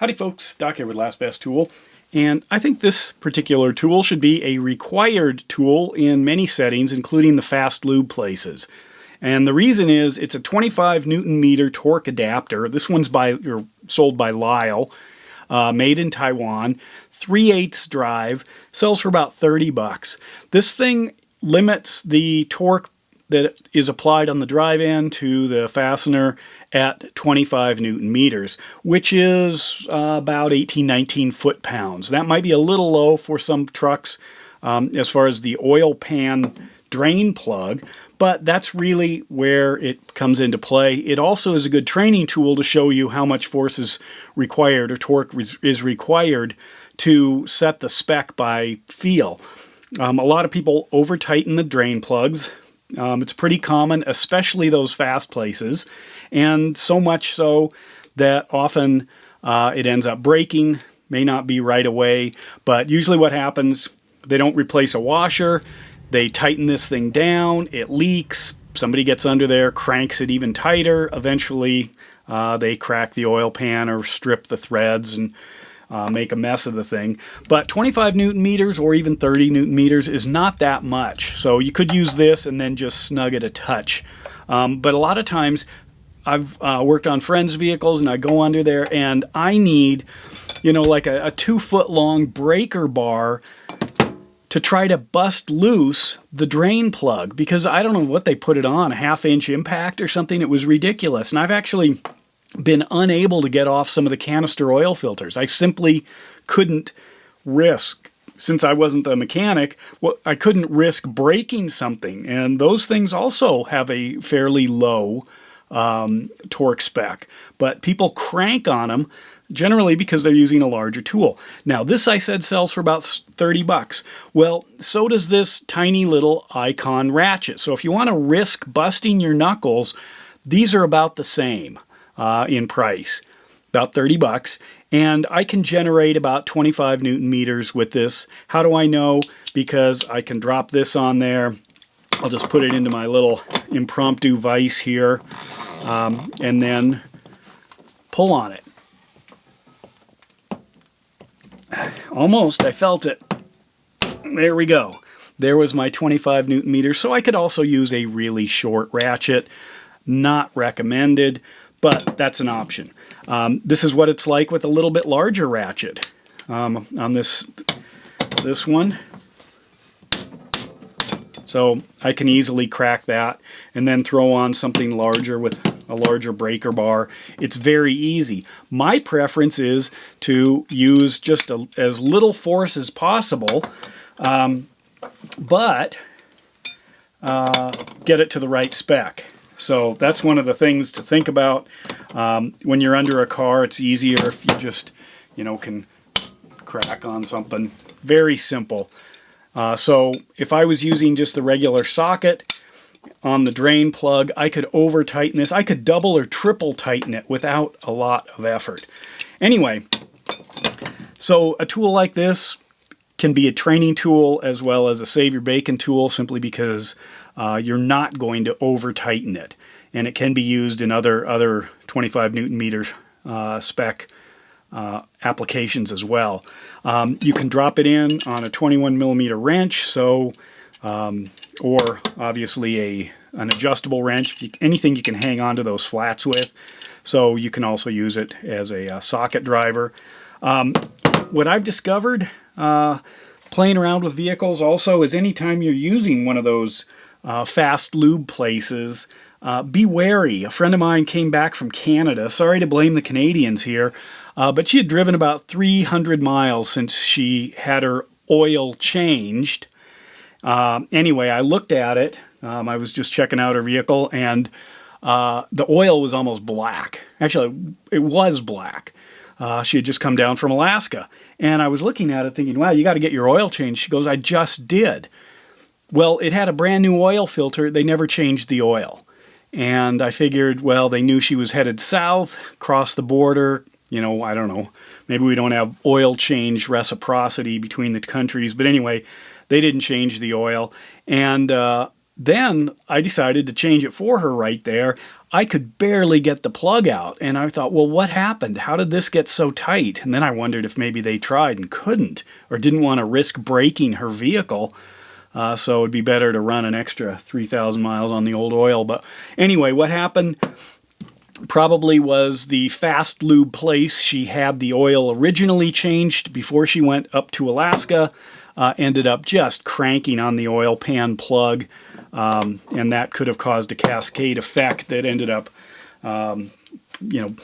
Howdy folks, Doc here with Last Best Tool, and I think this particular tool should be a required tool in many settings, including the fast lube places. And the reason is it's a 25 Newton meter torque adapter. This one's sold by Lisle, made in Taiwan, 3/8 drive, sells for about 30 bucks. This thing limits the torque that is applied on the drive end to the fastener at 25 Newton meters, which is about 18-19 foot-pounds. That might be a little low for some trucks as far as the oil pan drain plug, but that's really where it comes into play. It also is a good training tool to show you how much force is required or torque is required to set the spec by feel. A lot of people over-tighten the drain plugs. It's pretty common, especially those fast places, and so much so that often it ends up breaking. May not be right away, but usually what happens, they don't replace a washer, they tighten this thing down, it leaks, somebody gets under there, cranks it even tighter, eventually they crack the oil pan or strip the threads and make a mess of the thing. But 25 Newton meters or even 30 Newton meters is not that much. So you could use this and then just snug it a touch. But a lot of times I've worked on friends' vehicles and I go under there and I need, like a 2-foot long breaker bar to try to bust loose the drain plug, because I don't know what they put it on, a 1/2-inch impact or something. It was ridiculous. And I've actually been unable to get off some of the canister oil filters. I simply couldn't risk, since I wasn't the mechanic, I couldn't risk breaking something. And those things also have a fairly low torque spec. But people crank on them generally because they're using a larger tool. Now this, I said, sells for about 30 bucks. Well, so does this tiny little Icon ratchet. So if you want to risk busting your knuckles, these are about the same in price, about 30 bucks. And I can generate about 25 Newton meters with this. How do I know? Because I can drop this on there. I'll just put it into my little impromptu vise here and then pull on it. Almost, I felt it. There we go. There was my 25 Newton meters. So I could also use a really short ratchet. Not recommended, but that's an option. This is what it's like with a little bit larger ratchet on this one. So I can easily crack that and then throw on something larger with a larger breaker bar. It's very easy. My preference is to use just as little force as possible, but get it to the right spec. So that's one of the things to think about. When you're under a car, it's easier if you just, can crack on something. Very simple. So if I was using just the regular socket on the drain plug, I could over tighten this. I could double or triple tighten it without a lot of effort. Anyway, so a tool like this can be a training tool as well as a save your bacon tool, simply because you're not going to over tighten it. And it can be used in other 25 Newton meter spec applications as well. You can drop it in on a 21 millimeter wrench, so or obviously an adjustable wrench, anything you can hang onto those flats with. So you can also use it as a socket driver. What I've discovered playing around with vehicles also is anytime you're using one of those fast lube places, be wary. A friend of mine came back from Canada. Sorry to blame the Canadians here, but she had driven about 300 miles since she had her oil changed. Anyway, I looked at it. I was just checking out her vehicle, and the oil was almost black. Actually, it was black. She had just come down from Alaska. And I was looking at it thinking, wow, you got to get your oil changed. She goes, I just did. Well, it had a brand new oil filter. They never changed the oil. And I figured, well, they knew she was headed south, crossed the border. I don't know. Maybe we don't have oil change reciprocity between the countries. But anyway, they didn't change the oil. And then I decided to change it for her right there. I could barely get the plug out. And I thought, well, what happened? How did this get so tight? And then I wondered if maybe they tried and couldn't, or didn't want to risk breaking her vehicle. So it'd be better to run an extra 3,000 miles on the old oil. But anyway, what happened probably was the fast lube place she had the oil originally changed before she went up to Alaska, ended up just cranking on the oil pan plug, and that could have caused a cascade effect that ended up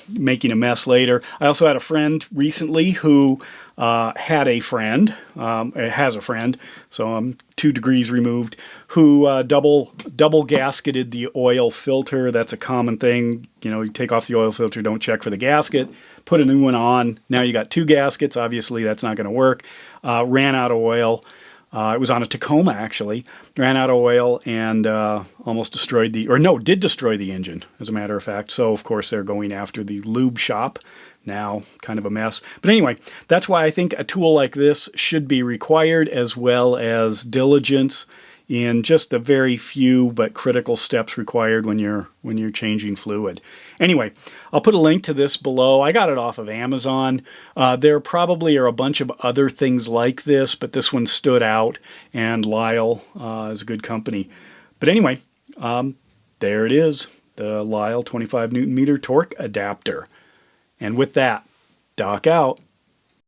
making a mess later. I also had a friend recently who had a friend, has a friend, so I'm 2 degrees removed, who double gasketed the oil filter. That's a common thing. You take off the oil filter, don't check for the gasket, put a new one on. Now you got 2 gaskets. Obviously, that's not going to work. Ran out of oil. It was on a Tacoma, actually. Ran out of oil and almost destroyed did destroy the engine, as a matter of fact. So, of course, they're going after the lube shop. Now, kind of a mess. But anyway, that's why I think a tool like this should be required, as well as diligence in just the very few but critical steps required when you're changing fluid. Anyway, I'll put a link to this below. I got it off of Amazon. There probably are a bunch of other things like this, but this one stood out, and Lisle is a good company. But anyway, there it is, the Lisle 25 Newton meter torque adapter. And with that, Doc out.